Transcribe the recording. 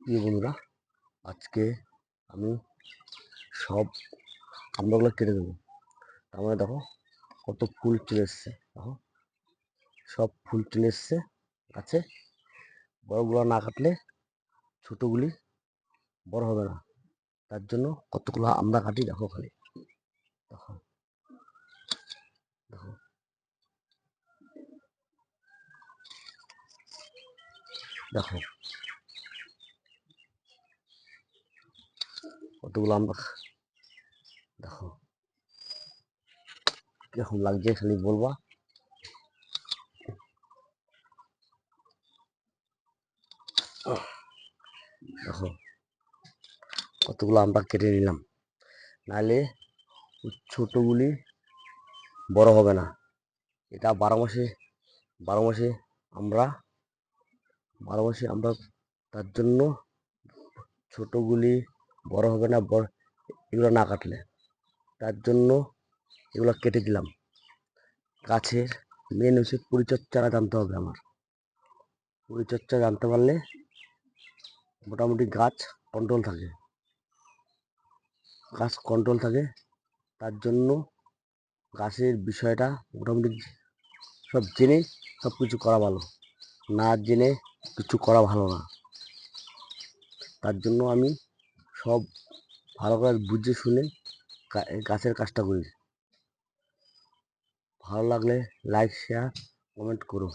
প্রিয় বন্ধুরা, আজকে আমি সব আমড়াগুলো কেটে দেবো। তার মানে দেখো কত ফুল চলে এসছে। দেখো সব ফুল চলে এসছে গাছে। বড়গুলো না কাটলে ছোটগুলি বড় হবে না। তার জন্য কতগুলো আমরা কাটি। দেখো খালি দেখো দেখো দেখো কতগুলো আমরা। দেখো কিরকম লাগছে খালি বলবা। দেখো কতগুলো আমরা কেটে নিলাম, নাহলে ছোটগুলি বড় হবে না। এটা বারো মাসে আমরা তার জন্য ছোটগুলি বড় হবে না এগুলো না কাটলে। তার জন্য এগুলো কেটে দিলাম। গাছের মেন হচ্ছে পরিচর্যাটা জানতে হবে। আমার পরিচর্যা জানতে পারলে মোটামুটি গাছ কন্ট্রোল থাকে। তার জন্য গাছের বিষয়টা মোটামুটি সব জেনে সব কিছু করা ভালো, না জেনে কিছু করা ভালো না। তার জন্য আমি সব ভালো করে বুঝে শুনে গাছের কাজটা করি। ভালো লাগলে লাইক, শেয়ার, কমেন্ট করো।